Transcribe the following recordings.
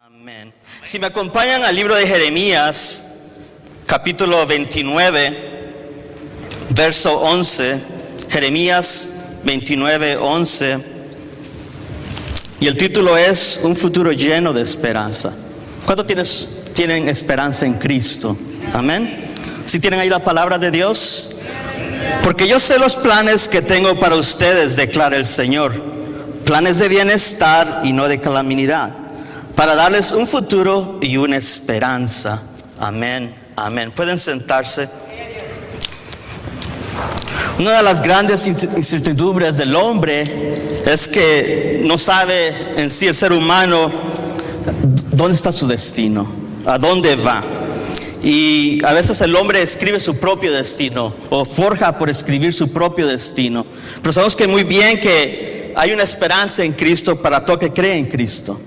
Amén. Si me acompañan al libro de Jeremías, capítulo 29, verso 11, Jeremías 29, 11, y el título es Un futuro lleno de esperanza. ¿Cuántos tienen esperanza en Cristo? Amén. ¿Si tienen ahí la palabra de Dios? Porque yo sé los planes que tengo para ustedes, declara el Señor, planes de bienestar y no de calamidad, para darles un futuro y una esperanza. Amén, amén. Pueden sentarse. Una de las grandes incertidumbres del hombre es que no sabe en sí el ser humano dónde está su destino, a dónde va. Y a veces el hombre escribe su propio destino o forja por escribir su propio destino. Pero sabemos que muy bien que hay una esperanza en Cristo para todo que cree en Cristo.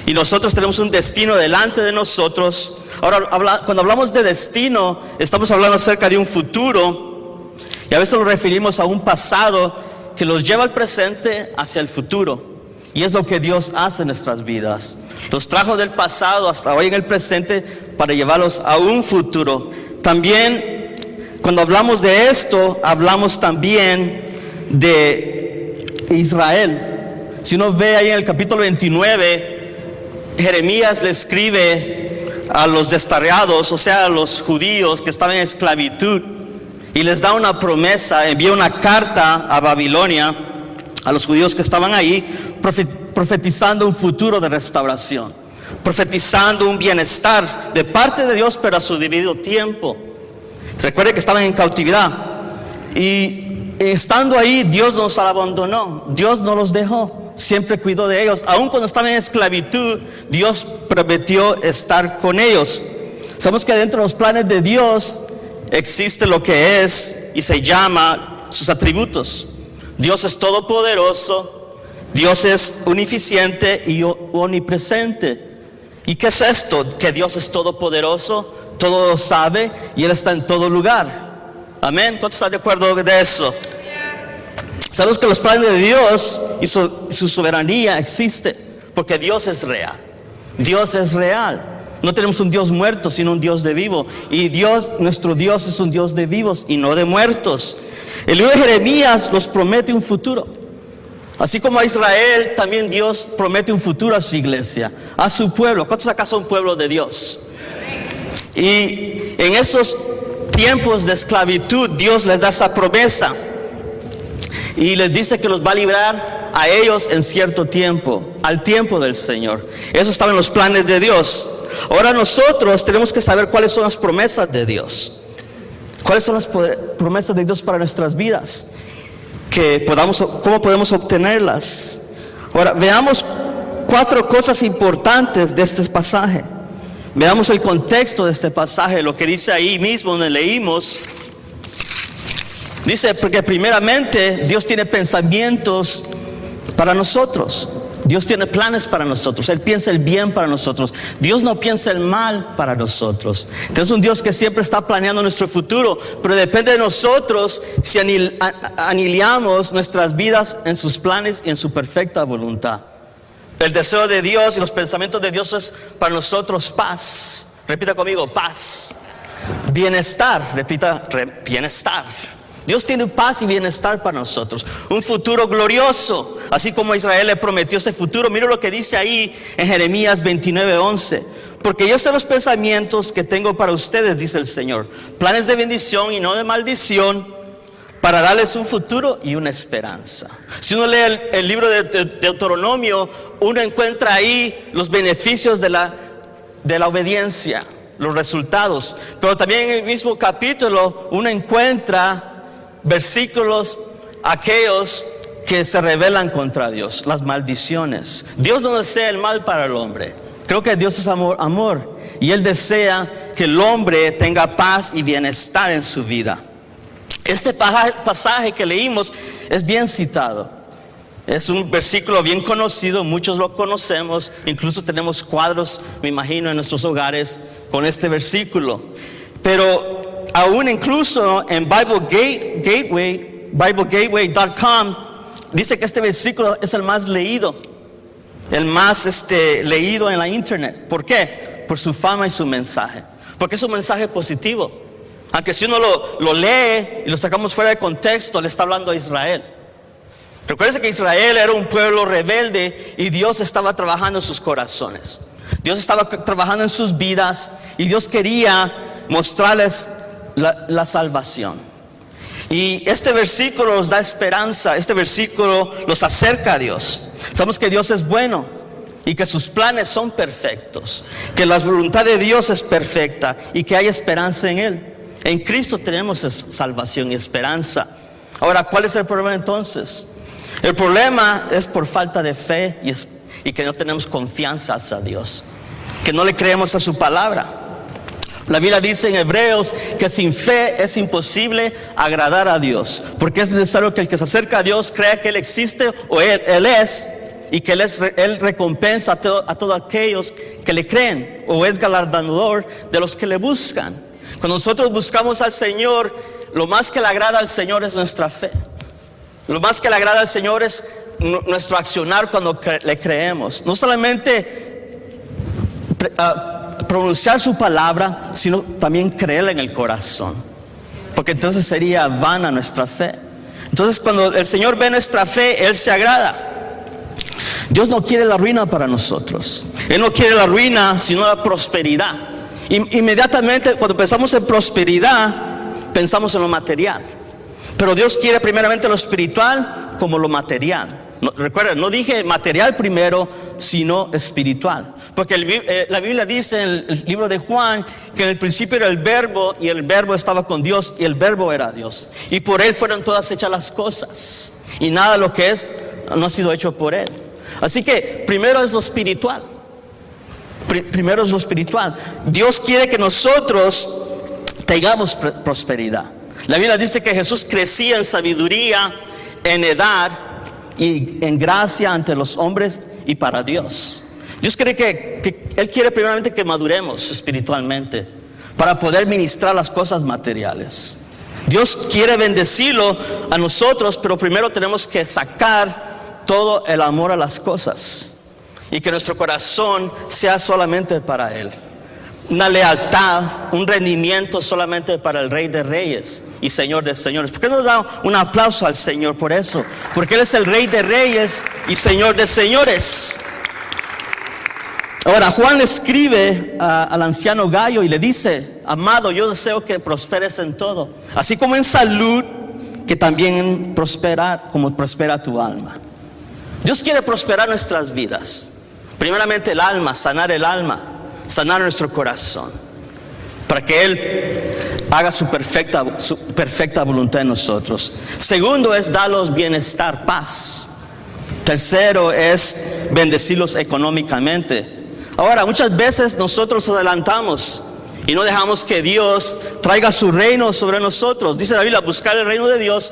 Y nosotros tenemos un destino delante de nosotros. Ahora, cuando hablamos de destino, estamos hablando acerca de un futuro. Y a veces lo referimos a un pasado que los lleva al presente hacia el futuro. Y es lo que Dios hace en nuestras vidas. Los trajo del pasado hasta hoy en el presente para llevarlos a un futuro. También, cuando hablamos de esto, hablamos también de Israel. Si uno ve ahí en el capítulo 29, Jeremías le escribe a los desterrados, o sea, a los judíos que estaban en esclavitud, y les da una promesa, envía una carta a Babilonia, a los judíos que estaban ahí, profetizando un futuro de restauración, profetizando un bienestar de parte de Dios, pero a su debido tiempo. Recuerde que estaban en cautividad, y estando ahí, Dios no los abandonó, Dios no los dejó. Siempre cuidó de ellos. Aun cuando estaban en esclavitud, Dios prometió estar con ellos. Sabemos que dentro de los planes de Dios existe lo que es y se llama sus atributos. Dios es todopoderoso, Dios es unificente y omnipresente. ¿Y qué es esto? Que Dios es todopoderoso, todo lo sabe y Él está en todo lugar. Amén. ¿Cuántos están de acuerdo de eso? Sabemos que los planes de Dios y su soberanía existe porque Dios es real. Dios es real. No tenemos un Dios muerto, sino un Dios de vivo. Y Dios, nuestro Dios, es un Dios de vivos y no de muertos. El libro de Jeremías nos promete un futuro. Así como a Israel, también Dios promete un futuro a su iglesia, a su pueblo. ¿Cuántos acá son pueblo de Dios? Y en esos tiempos de esclavitud, Dios les da esa promesa. Y les dice que los va a librar a ellos en cierto tiempo, al tiempo del Señor. Eso estaba en los planes de Dios. Ahora nosotros tenemos que saber cuáles son las promesas de Dios. ¿Cuáles son las promesas de Dios para nuestras vidas? ¿Cómo podemos obtenerlas? Ahora, veamos 4 cosas importantes de este pasaje. Veamos el contexto de este pasaje, lo que dice ahí mismo donde leímos. Dice, porque primeramente Dios tiene pensamientos para nosotros. Dios tiene planes para nosotros. Él piensa el bien para nosotros. Dios no piensa el mal para nosotros. Tenemos un Dios que siempre está planeando nuestro futuro, pero depende de nosotros si anilamos nuestras vidas en sus planes y en su perfecta voluntad. El deseo de Dios y los pensamientos de Dios es para nosotros paz. Repita conmigo, paz. Bienestar, repita, bienestar. Dios tiene paz y bienestar para nosotros, un futuro glorioso, así como Israel le prometió ese futuro. Mira lo que dice ahí en Jeremías 29:11. Porque yo sé los pensamientos que tengo para ustedes, dice el Señor, planes de bendición y no de maldición, para darles un futuro y una esperanza. Si uno lee el libro de Deuteronomio, uno encuentra ahí los beneficios de la obediencia, los resultados. Pero también en el mismo capítulo uno encuentra versículos aquellos que se rebelan contra Dios, las maldiciones. Dios no desea el mal para el hombre. Creo que Dios es amor, y Él desea que el hombre tenga paz y bienestar en su vida. Este pasaje que leímos es bien citado. Es un versículo bien conocido, muchos lo conocemos, incluso tenemos cuadros, me imagino, en nuestros hogares con este versículo. Pero aún incluso en BibleGateway.com dice que este versículo es el más leído. el más leído en la internet. ¿Por qué? Por su fama y su mensaje. Porque es un mensaje positivo. Aunque si uno lo lee y lo sacamos fuera de contexto, le está hablando a Israel. Recuerden que Israel era un pueblo rebelde y Dios estaba trabajando en sus corazones. Dios estaba trabajando en sus vidas y Dios quería mostrarles la salvación. Y este versículo nos da esperanza, este versículo los acerca a Dios. Sabemos que Dios es bueno y que sus planes son perfectos, que la voluntad de Dios es perfecta y que hay esperanza en Él. En Cristo tenemos salvación y esperanza. Ahora, ¿cuál es el problema entonces? El problema es por falta de fe y que no tenemos confianza hacia Dios, que no le creemos a su palabra. La Biblia dice en Hebreos que sin fe es imposible agradar a Dios, porque es necesario que el que se acerca a Dios crea que Él existe o Él es, y que Él recompensa a todos aquellos que le creen, o es galardonador de los que le buscan. Cuando nosotros buscamos al Señor, lo más que le agrada al Señor es nuestra fe. Lo más que le agrada al Señor es nuestro accionar cuando le creemos. No solamente pronunciar su palabra, sino también creerla en el corazón, porque entonces sería vana nuestra fe. Entonces cuando el Señor ve nuestra fe, Él se agrada. Dios no quiere la ruina para nosotros. Él no quiere la ruina, sino la prosperidad. Inmediatamente cuando pensamos en prosperidad, pensamos en lo material, pero Dios quiere primeramente lo espiritual como lo material. Recuerden, no dije material primero, sino espiritual. Porque la Biblia dice en el libro de Juan que en el principio era el verbo y el verbo estaba con Dios y el verbo era Dios. Y por Él fueron todas hechas las cosas. Y nada de lo que es no ha sido hecho por Él. Así que primero es lo espiritual. Primero es lo espiritual. Dios quiere que nosotros tengamos prosperidad. La Biblia dice que Jesús crecía en sabiduría, en edad y en gracia ante los hombres y para Dios. Dios cree que Él quiere primeramente que maduremos espiritualmente para poder ministrar las cosas materiales. Dios quiere bendecirlo a nosotros, pero primero tenemos que sacar todo el amor a las cosas y que nuestro corazón sea solamente para Él. Una lealtad, un rendimiento solamente para el Rey de Reyes y Señor de Señores. ¿Por qué no da un aplauso al Señor por eso? Porque Él es el Rey de Reyes y Señor de Señores. Ahora Juan le escribe al anciano Gallo y le dice: amado, yo deseo que prosperes en todo, así como en salud, que también como prospera tu alma. Dios quiere prosperar nuestras vidas. Primeramente el alma, sanar nuestro corazón, para que Él haga su perfecta voluntad en nosotros. Segundo es darlos bienestar, paz. Tercero es bendecirlos económicamente. Ahora, muchas veces nosotros adelantamos y no dejamos que Dios traiga su reino sobre nosotros. Dice la Biblia: buscar el reino de Dios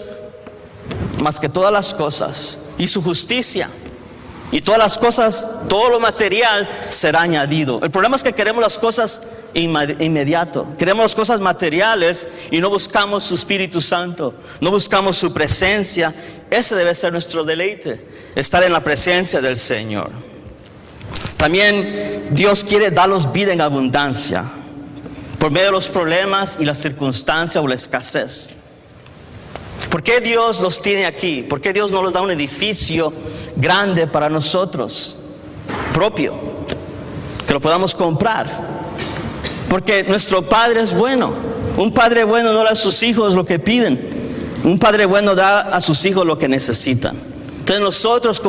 más que todas las cosas y su justicia. Y todas las cosas, todo lo material será añadido. El problema es que queremos las cosas inmediato. Queremos las cosas materiales y no buscamos su Espíritu Santo. No buscamos su presencia. Ese debe ser nuestro deleite, estar en la presencia del Señor. También Dios quiere darnos vida en abundancia por medio de los problemas y las circunstancias o la escasez. ¿Por qué Dios los tiene aquí? ¿Por qué Dios no nos da un edificio grande para nosotros, propio, que lo podamos comprar? Porque nuestro Padre es bueno. Un padre bueno no da a sus hijos lo que piden. Un padre bueno da a sus hijos lo que necesitan. Entonces nosotros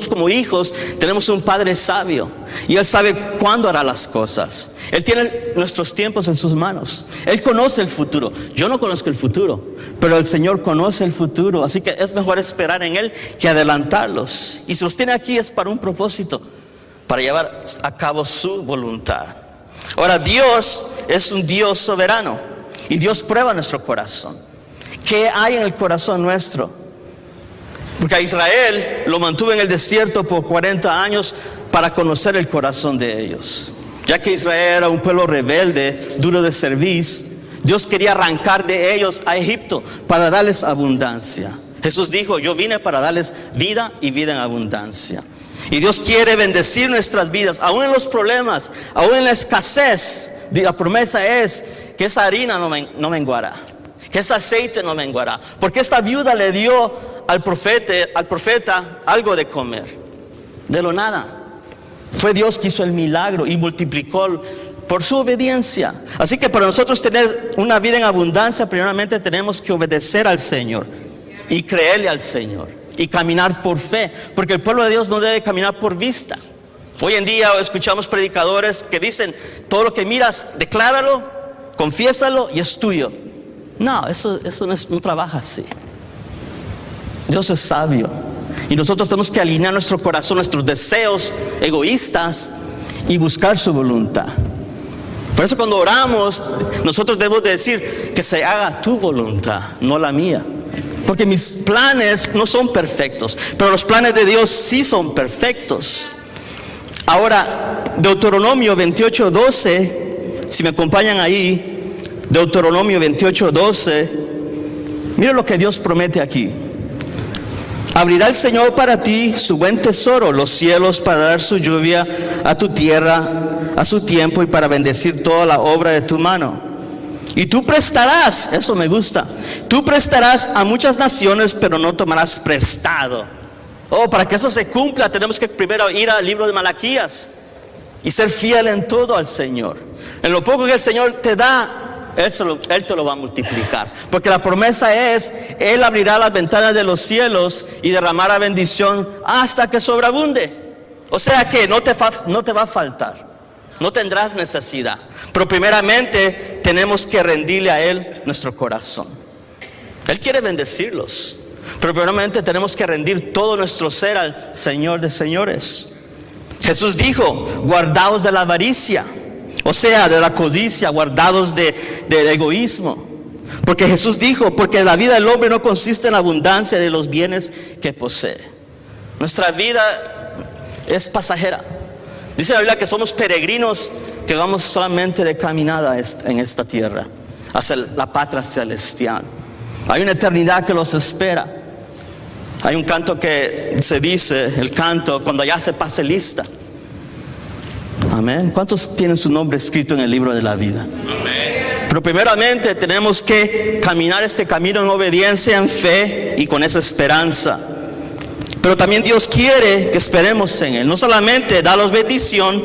como hijos tenemos un Padre sabio y Él sabe cuándo hará las cosas. Él tiene nuestros tiempos en sus manos. Él conoce el futuro. Yo no conozco el futuro, pero el Señor conoce el futuro. Así que es mejor esperar en Él que adelantarlos. Y si los tiene aquí es para un propósito, para llevar a cabo su voluntad. Ahora, Dios es un Dios soberano y Dios prueba nuestro corazón. ¿Qué hay en el corazón nuestro? Porque a Israel lo mantuvo en el desierto por 40 años para conocer el corazón de ellos. Ya que Israel era un pueblo rebelde, duro de cerviz, Dios quería arrancar de ellos a Egipto para darles abundancia. Jesús dijo: yo vine para darles vida y vida en abundancia. Y Dios quiere bendecir nuestras vidas, aún en los problemas, aún en la escasez. La promesa es que esa harina no menguará, que ese aceite no menguará, porque esta viuda le dio al profeta algo de comer, de lo nada. Fue Dios que hizo el milagro y multiplicó por su obediencia. Así que para nosotros tener una vida en abundancia, primeramente tenemos que obedecer al Señor y creerle al Señor y caminar por fe, porque el pueblo de Dios no debe caminar por vista. Hoy en día escuchamos predicadores que dicen: todo lo que miras, decláralo, confiésalo y es tuyo. No, eso no trabaja así. Dios es sabio y nosotros tenemos que alinear nuestro corazón, nuestros deseos egoístas y buscar su voluntad. Por eso cuando oramos, nosotros debemos decir: que se haga tu voluntad, no la mía. Porque mis planes no son perfectos, pero los planes de Dios sí son perfectos. Ahora, Deuteronomio 28:12, si me acompañan ahí, Deuteronomio 28:12, mira lo que Dios promete aquí. Abrirá el Señor para ti su buen tesoro, los cielos, para dar su lluvia a tu tierra a su tiempo y para bendecir toda la obra de tu mano. Y tú prestarás, eso me gusta, tú prestarás a muchas naciones, pero no tomarás prestado. Para que eso se cumpla, tenemos que primero ir al libro de Malaquías y ser fiel en todo al Señor. En lo poco que el Señor te da, Él te lo va a multiplicar. Porque la promesa es: Él abrirá las ventanas de los cielos y derramará bendición hasta que sobreabunde. O sea que no te va a faltar, no tendrás necesidad. Pero primeramente tenemos que rendirle a Él nuestro corazón. Él quiere bendecirlos, pero primeramente tenemos que rendir todo nuestro ser al Señor de señores. Jesús dijo: guardaos de la avaricia, o sea, de la codicia, guardados del egoísmo. Porque Jesús dijo: porque la vida del hombre no consiste en la abundancia de los bienes que posee. Nuestra vida es pasajera. Dice la Biblia que somos peregrinos, que vamos solamente de caminada en esta tierra hacia la patria celestial. Hay una eternidad que los espera. Hay un canto que se dice, el canto, cuando ya se pase lista. Amén. ¿Cuántos tienen su nombre escrito en el libro de la vida? Amén. Pero primeramente tenemos que caminar este camino en obediencia, en fe y con esa esperanza. Pero también Dios quiere que esperemos en Él. No solamente dalos bendición,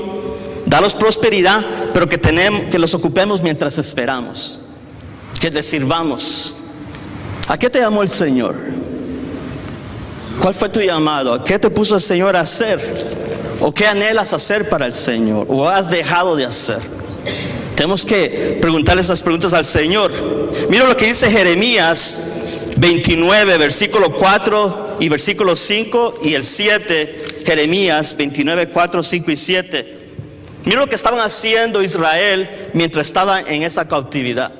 dalos prosperidad, pero que los ocupemos mientras esperamos, que les sirvamos. ¿A qué te llamó el Señor? ¿Cuál fue tu llamado? ¿Qué te puso el Señor a hacer? ¿O qué anhelas hacer para el Señor? ¿O has dejado de hacer? Tenemos que preguntarle esas preguntas al Señor. Mira lo que dice Jeremías 29, versículo 4 y versículo 5 y el 7. Jeremías 29, 4, 5 y 7. Mira lo que estaban haciendo Israel mientras estaba en esa cautividad.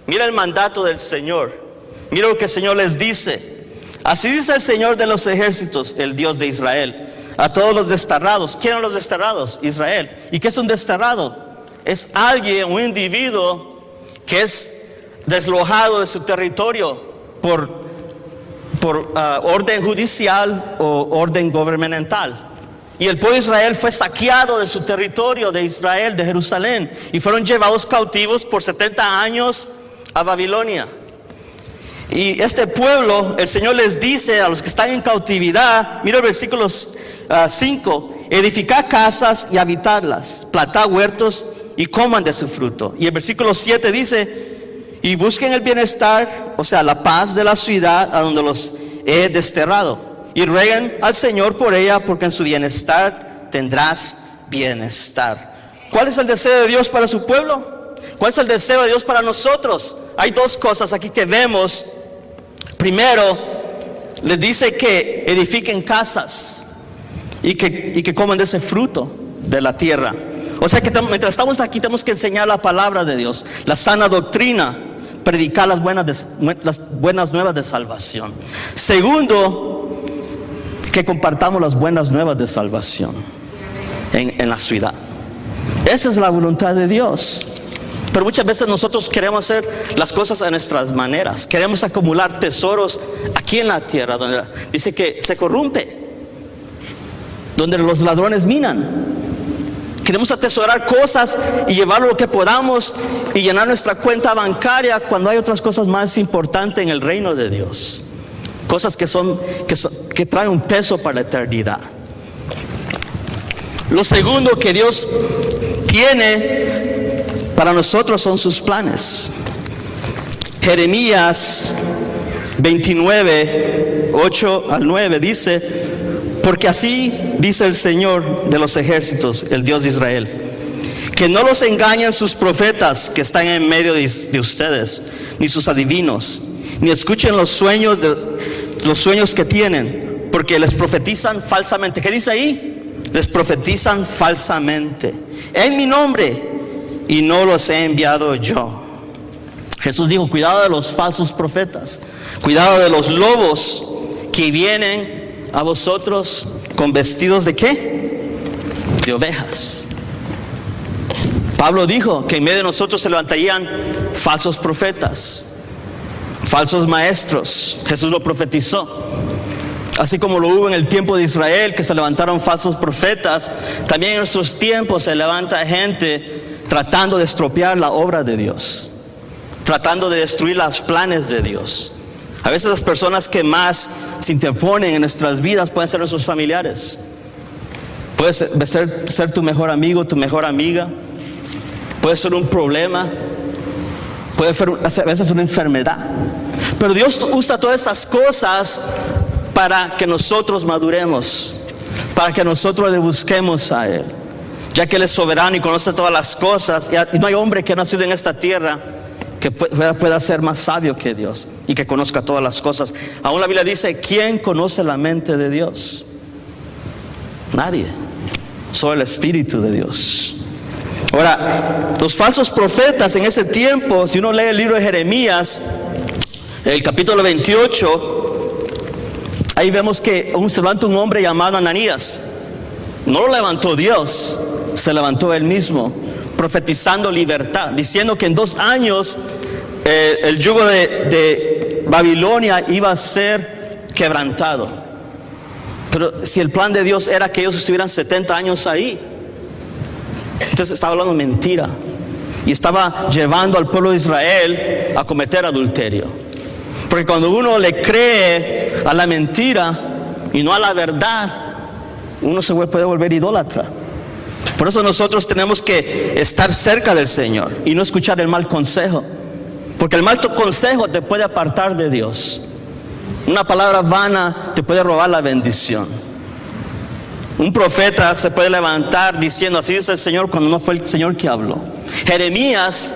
Mira el mandato del Señor. Mira lo que el Señor les dice. Así dice el Señor de los ejércitos, el Dios de Israel, a todos los desterrados. ¿Quién son los desterrados? Israel. ¿Y qué es un desterrado? Es alguien, un individuo que es deslojado de su territorio por orden judicial o orden gubernamental. Y el pueblo de Israel fue saqueado de su territorio, de Israel, de Jerusalén, y fueron llevados cautivos por 70 años a Babilonia. Y este pueblo, el Señor les dice a los que están en cautividad, mira el versículo 5, edificad casas y habitarlas, plantad huertos y coman de su fruto. Y el versículo 7 dice: y busquen el bienestar, o sea, la paz de la ciudad a donde los he desterrado, y rueguen al Señor por ella, porque en su bienestar tendrás bienestar. ¿Cuál es el deseo de Dios para su pueblo? ¿Cuál es el deseo de Dios para nosotros? Hay dos cosas aquí que vemos. Primero, les dice que edifiquen casas y que coman de ese fruto de la tierra. O sea que mientras estamos aquí tenemos que enseñar la palabra de Dios, la sana doctrina, predicar las buenas nuevas de salvación. Segundo, que compartamos las buenas nuevas de salvación en la ciudad. Esa es la voluntad de Dios. Pero muchas veces nosotros queremos hacer las cosas a nuestras maneras. Queremos acumular tesoros aquí en la tierra, donde dice que se corrompe. donde los ladrones minan. Queremos atesorar cosas y llevar lo que podamos y llenar nuestra cuenta bancaria cuando hay otras cosas más importantes en el reino de Dios. Cosas que traen un peso para la eternidad. Lo segundo que Dios tiene para nosotros son sus planes. Jeremías 29, 8 al 9 dice: porque así dice el Señor de los ejércitos, el Dios de Israel, que no los engañen sus profetas que están en medio de ustedes, ni sus adivinos, ni escuchen los sueños que tienen, porque les profetizan falsamente. ¿Qué dice ahí? Les profetizan falsamente en mi nombre, y no los he enviado yo. Jesús dijo: cuidado de los falsos profetas, cuidado de los lobos que vienen a vosotros con vestidos ¿de qué? De ovejas. Pablo dijo que en medio de nosotros se levantarían falsos profetas, falsos maestros. Jesús lo profetizó. Así como lo hubo en el tiempo de Israel, que se levantaron falsos profetas, también en nuestros tiempos se levanta gente tratando de estropear la obra de Dios, tratando de destruir los planes de Dios. A veces las personas que más se interponen en nuestras vidas pueden ser nuestros familiares. Puede ser tu mejor amigo, tu mejor amiga. Puede ser un problema. Puede ser a veces una enfermedad. Pero Dios usa todas esas cosas para que nosotros maduremos, para que nosotros le busquemos a Él, ya que Él es soberano y conoce todas las cosas. Y no hay hombre que ha nacido en esta tierra que pueda ser más sabio que Dios y que conozca todas las cosas. Aún la Biblia dice: ¿quién conoce la mente de Dios? Nadie, solo el Espíritu de Dios. Ahora, los falsos profetas en ese tiempo, si uno lee el libro de Jeremías, el capítulo 28, ahí vemos que se levanta un hombre llamado Ananías. No lo levantó Dios, se levantó él mismo, profetizando libertad, diciendo que en 2 años el yugo de Babilonia iba a ser quebrantado. Pero si el plan de Dios era que ellos estuvieran 70 años ahí, entonces estaba hablando mentira y estaba llevando al pueblo de Israel a cometer adulterio. Porque cuando uno le cree a la mentira y no a la verdad, uno se puede volver idólatra. Por eso nosotros tenemos que estar cerca del Señor y no escuchar el mal consejo, porque el mal consejo te puede apartar de Dios. Una palabra vana te puede robar la bendición. Un profeta se puede levantar diciendo: así dice el Señor, cuando no fue el Señor que habló. Jeremías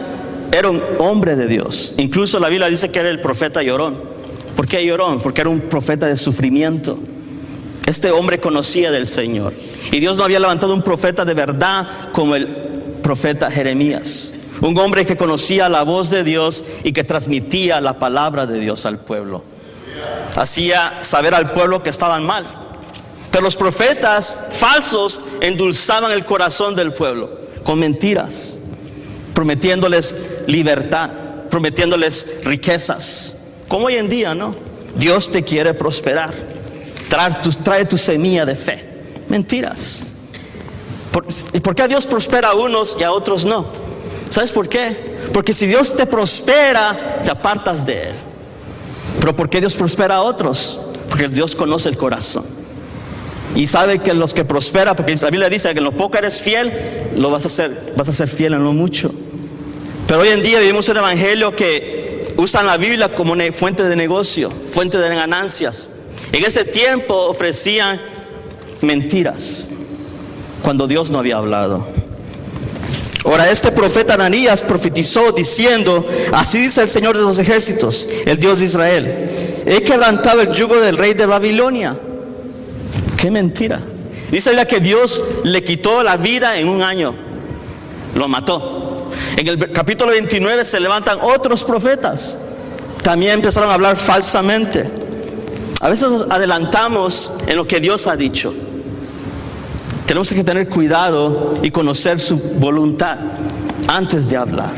era un hombre de Dios. Incluso la Biblia dice que era el profeta llorón. ¿Por qué llorón? Porque era un profeta de sufrimiento. Este hombre conocía del Señor, y Dios no había levantado un profeta de verdad como el profeta Jeremías. Un hombre que conocía la voz de Dios y que transmitía la palabra de Dios al pueblo. Hacía saber al pueblo que estaban mal. Pero los profetas falsos endulzaban el corazón del pueblo con mentiras, prometiéndoles libertad, prometiéndoles riquezas. Como hoy en día, ¿no? Dios te quiere prosperar. Trae tu semilla de fe. Mentiras. ¿Por qué a Dios prospera a unos y a otros no? ¿Sabes por qué? Porque si Dios te prospera, te apartas de Él. ¿Pero por qué Dios prospera a otros? Porque Dios conoce el corazón y sabe que los que prosperan, porque la Biblia dice que en lo poco eres fiel, vas a ser fiel en lo mucho. Pero hoy en día vivimos un evangelio que usan la Biblia como una fuente de negocio, fuente de ganancias. En ese tiempo ofrecían mentiras cuando Dios no había hablado. Ahora, este profeta Ananías profetizó diciendo: así dice el Señor de los ejércitos, el Dios de Israel: he quebrantado el yugo del rey de Babilonia. ¡Qué mentira! Dice la que Dios le quitó la vida en 1 año, lo mató. En el capítulo 29 se levantan otros profetas, también empezaron a hablar falsamente. A veces nos adelantamos en lo que Dios ha dicho. Tenemos que tener cuidado y conocer su voluntad antes de hablar.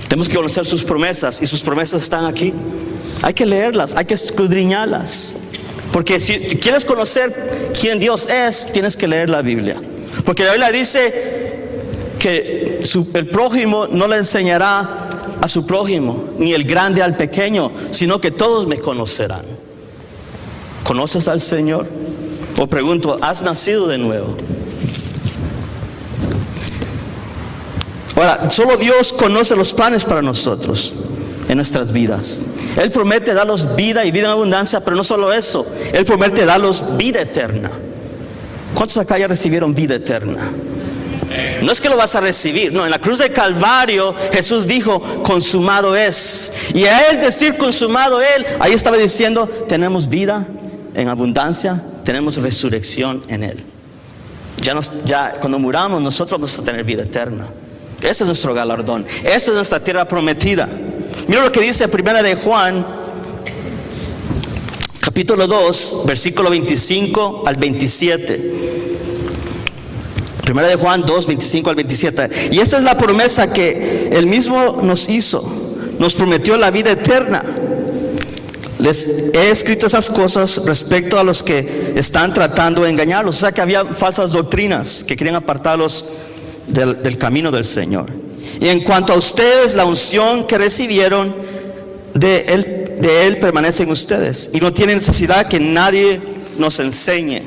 Tenemos que conocer sus promesas, y sus promesas están aquí. Hay que leerlas, hay que escudriñarlas, Porque si quieres conocer quién Dios es, tienes que leer la Biblia. Porque la Biblia dice que el prójimo no le enseñará a su prójimo, ni el grande al pequeño, sino que todos me conocerán. ¿Conoces al Señor? O pregunto, ¿has nacido de nuevo? Ahora, solo Dios conoce los planes para nosotros en nuestras vidas. Él promete darnos vida y vida en abundancia, pero no solo eso, Él promete darnos vida eterna. ¿Cuántos acá ya recibieron vida eterna? No es que lo vas a recibir, no, en la cruz del Calvario Jesús dijo, consumado es. Y a Él decir consumado Él, ahí estaba diciendo, tenemos vida en abundancia, tenemos resurrección en Él. Ya cuando muramos nosotros vamos a tener vida eterna. Ese es nuestro galardón, esa es nuestra tierra prometida. Mira lo que dice 1 de Juan, capítulo 2, versículo 25 al 27. 1 de Juan 2, 25 al 27. Y esta es la promesa que Él mismo nos hizo. Nos prometió la vida eterna. Les he escrito esas cosas respecto a los que están tratando de engañarlos. O sea que había falsas doctrinas que querían apartarlos del camino del Señor. Y en cuanto a ustedes, la unción que recibieron de Él permanece en ustedes. Y no tienen necesidad que nadie nos enseñe.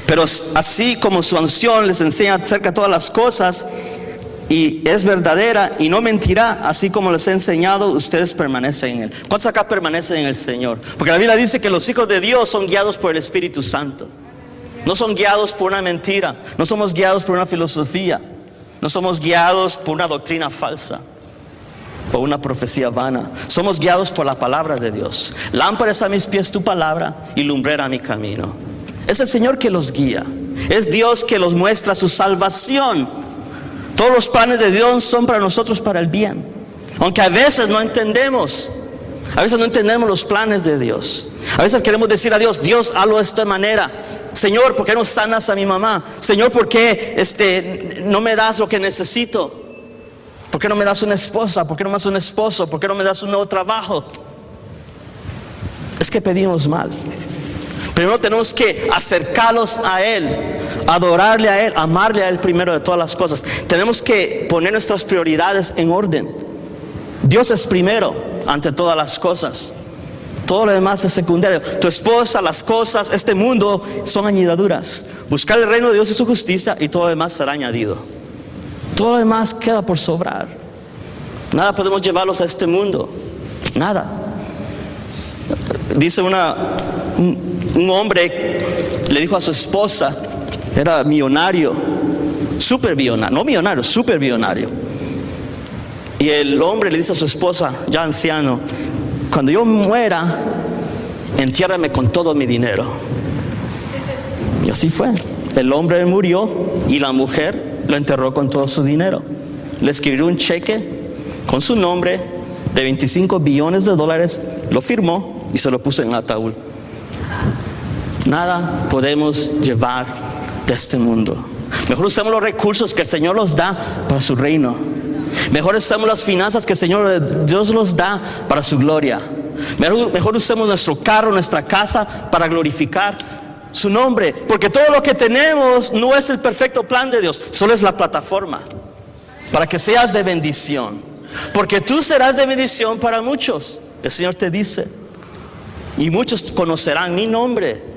Pero así como su unción les enseña acerca de todas las cosas y es verdadera y no mentirá, así como les he enseñado, ustedes permanecen en Él. ¿Cuántos acá permanecen en el Señor? Porque la Biblia dice que los hijos de Dios son guiados por el Espíritu Santo. No son guiados por una mentira, no somos guiados por una filosofía, no somos guiados por una doctrina falsa o una profecía vana. Somos guiados por la palabra de Dios. Lámpara es a mis pies tu palabra y lumbrera a mi camino. Es el Señor que los guía. Es Dios que los muestra su salvación. Todos los planes de Dios son para nosotros para el bien. Aunque a veces no entendemos. A veces no entendemos los planes de Dios. A veces queremos decir a Dios, Dios, hazlo de esta manera. Señor, ¿por qué no sanas a mi mamá? Señor, ¿por qué no me das lo que necesito? ¿Por qué no me das una esposa? ¿Por qué no me das un esposo? ¿Por qué no me das un nuevo trabajo? Es que pedimos mal. Primero tenemos que acercarlos a Él, adorarle a Él, amarle a Él primero de todas las cosas. Tenemos que poner nuestras prioridades en orden. Dios es primero ante todas las cosas. Todo lo demás es secundario. Tu esposa, las cosas, este mundo son añadiduras. Buscar el reino de Dios y su justicia y todo lo demás será añadido. Todo lo demás queda por sobrar. Nada podemos llevarlos a este mundo. Nada. Dice un hombre le dijo a su esposa, era millonario, súper millonario, no millonario, súper millonario. Y el hombre le dice a su esposa, ya anciano, cuando yo muera, entiérrame con todo mi dinero. Y así fue. El hombre murió y la mujer lo enterró con todo su dinero. Le escribió un cheque con su nombre de $25 billones, lo firmó y se lo puso en el ataúd. Nada podemos llevar de este mundo. Mejor usemos los recursos que el Señor nos da para su reino. Mejor usemos las finanzas que el Señor Dios nos da para su gloria. Mejor usemos nuestro carro, nuestra casa para glorificar su nombre. Porque todo lo que tenemos no es el perfecto plan de Dios, solo es la plataforma para que seas de bendición. Porque tú serás de bendición para muchos. El Señor te dice. Y muchos conocerán mi nombre.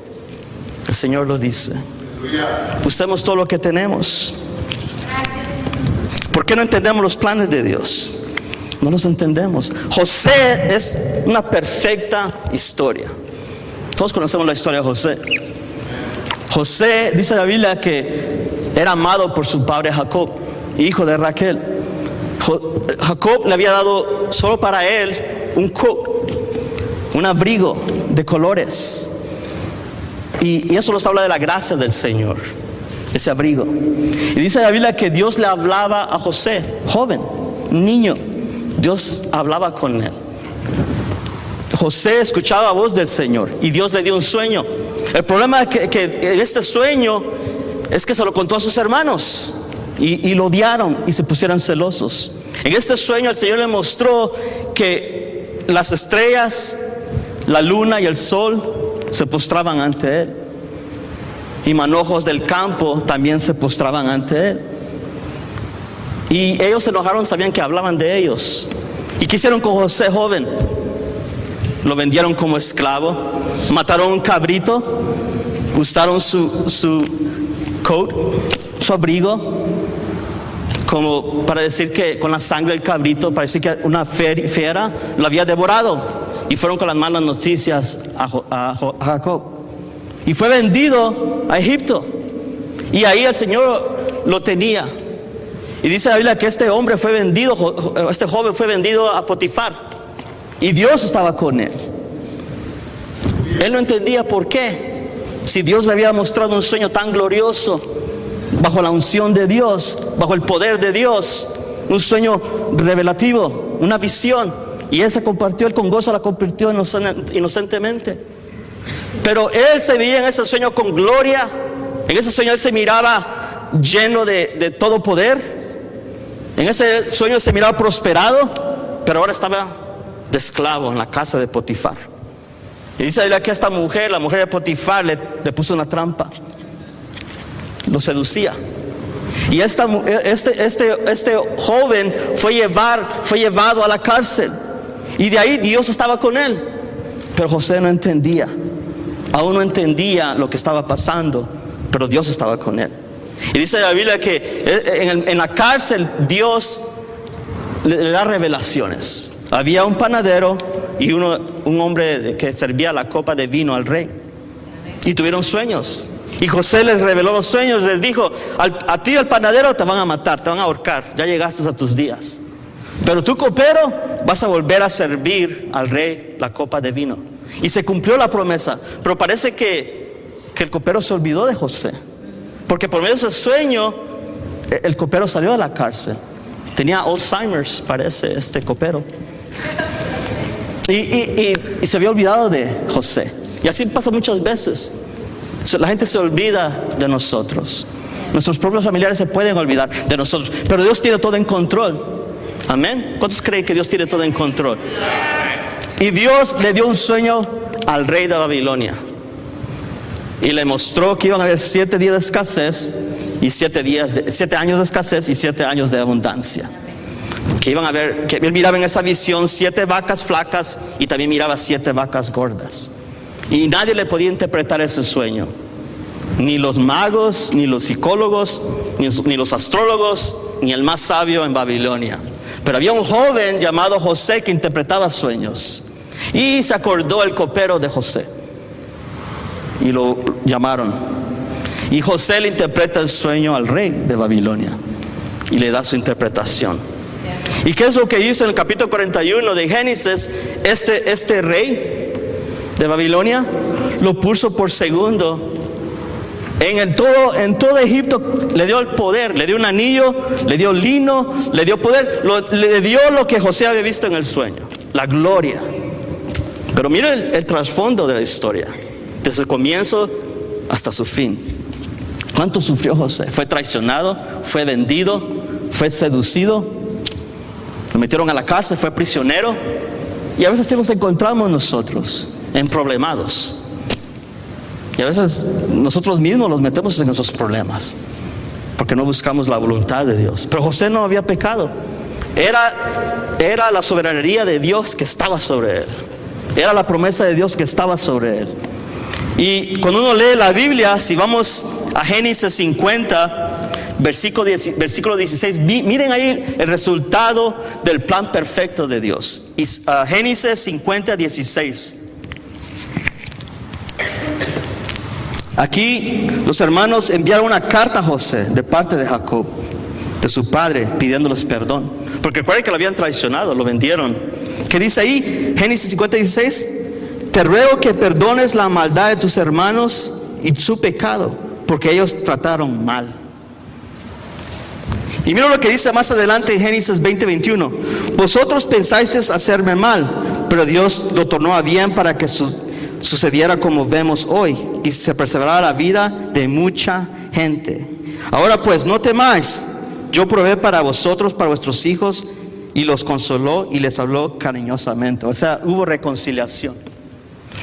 El Señor lo dice. Usemos todo lo que tenemos. ¿Por qué no entendemos los planes de Dios? No los entendemos. José es una perfecta historia. Todos conocemos la historia de José. José, dice la Biblia, que era amado por su padre Jacob, hijo de Raquel. Jacob le había dado solo para él un abrigo de colores. Y eso nos habla de la gracia del Señor, ese abrigo. Y dice la Biblia que Dios le hablaba a José, joven, un niño. Dios hablaba con él. José escuchaba la voz del Señor y Dios le dio un sueño. El problema que en este sueño es que se lo contó a sus hermanos y lo odiaron y se pusieron celosos. En este sueño el Señor le mostró que las estrellas, la luna y el sol se postraban ante él. Y manojos del campo también se postraban ante él. Y ellos se enojaron, sabían que hablaban de ellos. ¿Y qué hicieron con José joven? Lo vendieron como esclavo, mataron un cabrito, usaron su coat, su abrigo, como para decir que con la sangre del cabrito, parece que una fiera lo había devorado. Y fueron con las malas noticias a Jacob. Y fue vendido a Egipto. Y ahí el Señor lo tenía. Y dice la Biblia que este hombre fue vendido, este joven fue vendido a Potifar. Y Dios estaba con él. Él no entendía por qué. Si Dios le había mostrado un sueño tan glorioso, bajo la unción de Dios, bajo el poder de Dios, un sueño revelativo, una visión. Y él se compartió, él con gozo la compartió inocentemente. Pero él se veía en ese sueño con gloria. En ese sueño él se miraba lleno de todo poder. En ese sueño se miraba prosperado, pero ahora estaba de esclavo en la casa de Potifar. Y dice que esta mujer, la mujer de Potifar, le puso una trampa, lo seducía. Y este joven fue llevado a la cárcel. Y de ahí Dios estaba con él. Pero José no entendía, aún no entendía lo que estaba pasando, pero Dios estaba con él. Y dice la Biblia que en la cárcel Dios le da revelaciones. Había un panadero y un hombre que servía la copa de vino al rey. Y tuvieron sueños. Y José les reveló los sueños, les dijo: a ti, el panadero, te van a matar, te van a ahorcar, ya llegaste a tus días. Pero tú, copero, vas a volver a servir al rey la copa de vino. Y se cumplió la promesa. Pero parece que el copero se olvidó de José. Porque por medio de ese sueño, el copero salió de la cárcel. Tenía Alzheimer's, parece, este copero. Y se había olvidado de José. Y así pasa muchas veces. La gente se olvida de nosotros. Nuestros propios familiares se pueden olvidar de nosotros. Pero Dios tiene todo en control. Amén. ¿Cuántos creen que Dios tiene todo en control? Y Dios le dio un sueño al rey de Babilonia. Y le mostró que iban a haber 7 días de escasez y 7 años de escasez y 7 años de abundancia. Que iban a ver, que él miraba en esa visión 7 vacas flacas y también miraba 7 vacas gordas. Y nadie le podía interpretar ese sueño. Ni los magos, ni los psicólogos, ni los astrólogos, ni el más sabio en Babilonia. Pero había un joven llamado José que interpretaba sueños. Y se acordó el copero de José. Y lo llamaron. Y José le interpreta el sueño al rey de Babilonia. Y le da su interpretación. ¿Y qué es lo que hizo en el capítulo 41 de Génesis? Este rey de Babilonia lo puso por segundo. En todo Egipto le dio el poder, le dio un anillo, le dio lino, le dio poder, le dio lo que José había visto en el sueño, la gloria. Pero mire el trasfondo de la historia, desde el comienzo hasta su fin. ¿Cuánto sufrió José? Fue traicionado, fue vendido, fue seducido, lo metieron a la cárcel, fue prisionero. Y a veces sí nos encontramos nosotros emproblemados. Y a veces nosotros mismos nos metemos en esos problemas porque no buscamos la voluntad de Dios. Pero José no había pecado. Era la soberanía de Dios que estaba sobre él. Era la promesa de Dios que estaba sobre él. Y cuando uno lee la Biblia, si vamos a Génesis 50, versículo 16, miren ahí el resultado del plan perfecto de Dios. Génesis 50, 16. Aquí los hermanos enviaron una carta a José de parte de Jacob, de su padre, pidiéndoles perdón. Porque recuerden que lo habían traicionado, lo vendieron. ¿Qué dice ahí? Génesis 50, 16. Te ruego que perdones la maldad de tus hermanos y su pecado, porque ellos trataron mal. Y mira lo que dice más adelante en Génesis 20, 21. Vosotros pensasteis hacerme mal, pero Dios lo tornó a bien para que sucediera como vemos hoy, y se preservará la vida de mucha gente. Ahora pues, no temáis, yo probé para vosotros, para vuestros hijos, y los consoló y les habló cariñosamente. O sea, hubo reconciliación.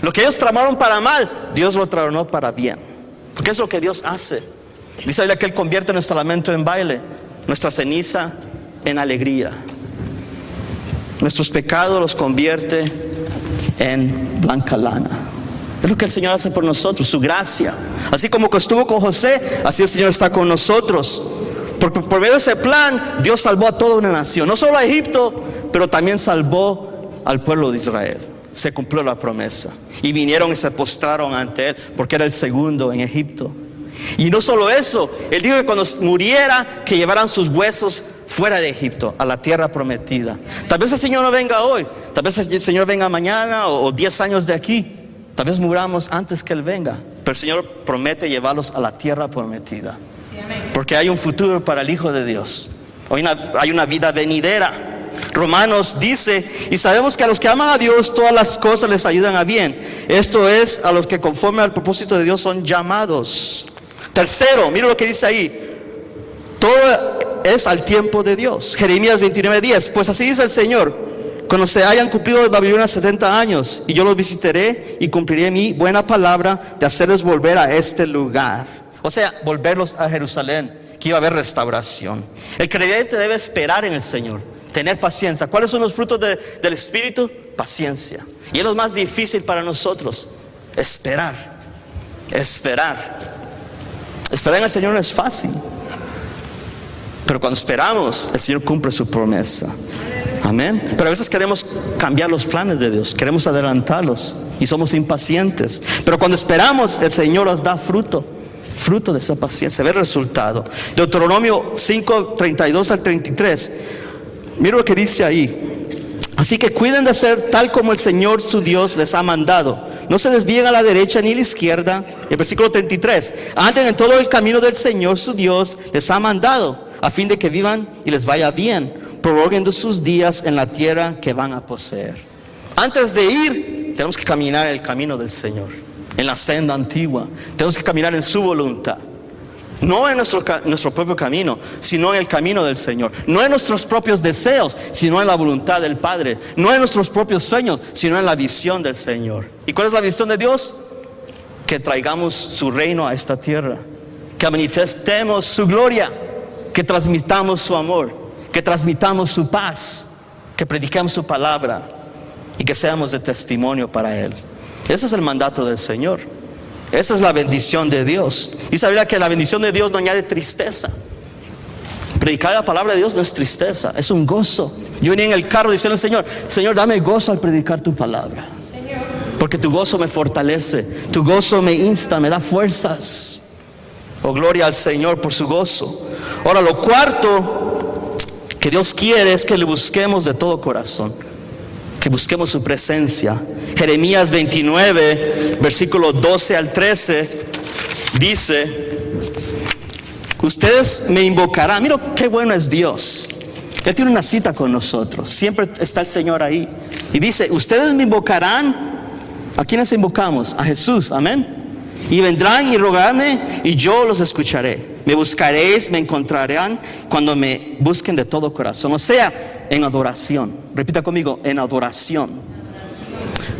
Lo que ellos tramaron para mal, Dios lo tramó para bien. Porque es lo que Dios hace. Dice la Biblia que Él convierte nuestro lamento en baile, nuestra ceniza en alegría. Nuestros pecados los convierte en blanca lana. Es lo que el Señor hace por nosotros, su gracia. Así como que estuvo con José, así el Señor está con nosotros. Por medio de ese plan, Dios salvó a toda una nación. No solo a Egipto, pero también salvó al pueblo de Israel. Se cumplió la promesa. Y vinieron y se postraron ante Él, porque era el segundo en Egipto. Y no solo eso, Él dijo que cuando muriera, que llevaran sus huesos fuera de Egipto, a la tierra prometida. Tal vez el Señor no venga hoy, tal vez el Señor venga mañana o 10 años de aquí. Tal vez muramos antes que Él venga, pero el Señor promete llevarlos a la tierra prometida. Porque hay un futuro para el Hijo de Dios. Hay una vida venidera. Romanos dice, y sabemos que a los que aman a Dios todas las cosas les ayudan a bien. Esto es, a los que conforme al propósito de Dios son llamados. Tercero, mira lo que dice ahí. Todo es al tiempo de Dios. Jeremías 29:10. Pues así dice el Señor: cuando se hayan cumplido en Babilonia 70 años, y yo los visitaré y cumpliré mi buena palabra de hacerlos volver a este lugar. O sea, volverlos a Jerusalén, que iba a haber restauración. El creyente debe esperar en el Señor, tener paciencia. ¿Cuáles son los frutos del Espíritu? Paciencia. Y es lo más difícil para nosotros: esperar. Esperar en el Señor no es fácil, pero cuando esperamos, el Señor cumple su promesa. Amén. Pero a veces queremos cambiar los planes de Dios, queremos adelantarlos y somos impacientes. Pero cuando esperamos, el Señor nos da fruto de esa paciencia, ve el resultado. Deuteronomio 5:32 al 33. Mira lo que dice ahí. Así que cuiden de hacer tal como el Señor su Dios les ha mandado. No se desvíen a la derecha ni a la izquierda. El versículo 33. Anden en todo el camino del Señor su Dios les ha mandado, a fin de que vivan y les vaya bien, prorrogando sus días en la tierra que van a poseer. Antes de ir, tenemos que caminar el camino del Señor, en la senda antigua. Tenemos que caminar en su voluntad. No en nuestro propio camino, sino en el camino del Señor. No en nuestros propios deseos, sino en la voluntad del Padre. No en nuestros propios sueños, sino en la visión del Señor. ¿Y cuál es la visión de Dios? Que traigamos su reino a esta tierra, que manifestemos su gloria, que transmitamos su amor, que transmitamos su paz, que prediquemos su palabra y que seamos de testimonio para Él. Ese es el mandato del Señor. Esa es la bendición de Dios. Y sabía que la bendición de Dios no añade tristeza. Predicar la palabra de Dios no es tristeza, es un gozo. Yo venía en el carro diciendo al Señor: Señor, dame gozo al predicar tu palabra, porque tu gozo me fortalece, tu gozo me insta, me da fuerzas. Oh, gloria al Señor por su gozo. Ahora, lo cuarto que Dios quiere es que le busquemos de todo corazón, que busquemos su presencia. Jeremías 29, versículo 12 al 13, dice: ustedes me invocarán. Mira qué bueno es Dios. Él tiene una cita con nosotros. Siempre está el Señor ahí. Y dice: ustedes me invocarán. ¿A quiénes invocamos? A Jesús, amén. Y vendrán y rogarme, y yo los escucharé. Me buscaréis, me encontrarán cuando me busquen de todo corazón. O sea, en adoración. Repita conmigo: en adoración.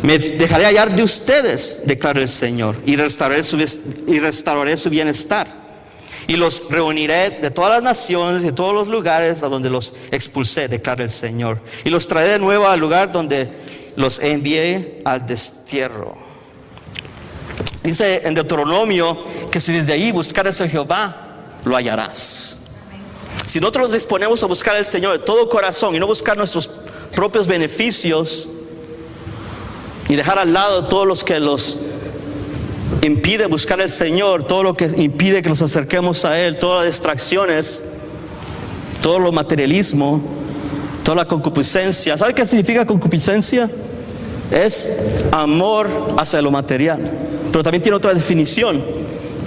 Me dejaré hallar de ustedes, declara el Señor, y restauraré su bienestar. Y los reuniré de todas las naciones, de todos los lugares a donde los expulsé, declara el Señor. Y los traeré de nuevo al lugar donde los envié al destierro. Dice en Deuteronomio que si desde ahí buscares a Jehová, lo hallarás. Si nosotros nos disponemos a buscar al Señor de todo corazón y no buscar nuestros propios beneficios, y dejar al lado todos los que los impide buscar al Señor, todo lo que impide que nos acerquemos a Él, todas las distracciones, todo lo materialismo, toda la concupiscencia. ¿Sabe qué significa concupiscencia? Es amor hacia lo material, pero también tiene otra definición.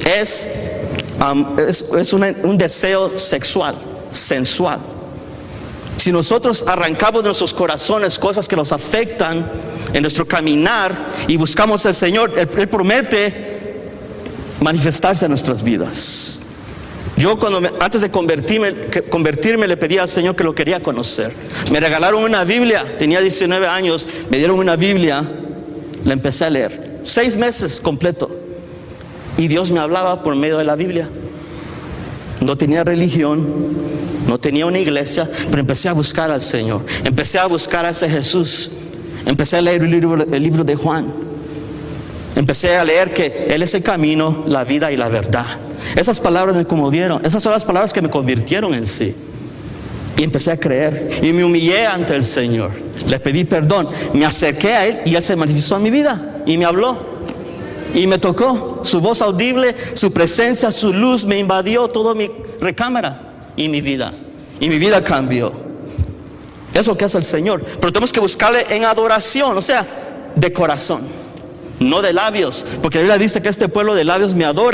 Es un deseo sexual, sensual. Si nosotros arrancamos de nuestros corazones cosas que nos afectan en nuestro caminar y buscamos al Señor, Él promete manifestarse en nuestras vidas. Yo antes de convertirme le pedí al Señor que lo quería conocer. Me regalaron una Biblia, tenía 19 años, me dieron una Biblia La empecé a leer, 6 meses completo. Y Dios me hablaba por medio de la Biblia. No tenía religión, no tenía una iglesia, pero empecé a buscar al Señor. Empecé a buscar a ese Jesús. Empecé a leer el libro de Juan. Empecé a leer que Él es el camino, la vida y la verdad. Esas palabras me conmovieron. Esas son las palabras que me convirtieron en sí. Y empecé a creer. Y me humillé ante el Señor. Le pedí perdón. Me acerqué a Él y Él se manifestó en mi vida. Y me habló. Y me tocó. Su voz audible, su presencia, su luz me invadió toda mi recámara y mi vida. Y mi vida cambió. Eso es lo que hace el Señor. Pero tenemos que buscarle en adoración. O sea, de corazón. No de labios. Porque la Biblia dice que este pueblo de labios me adora.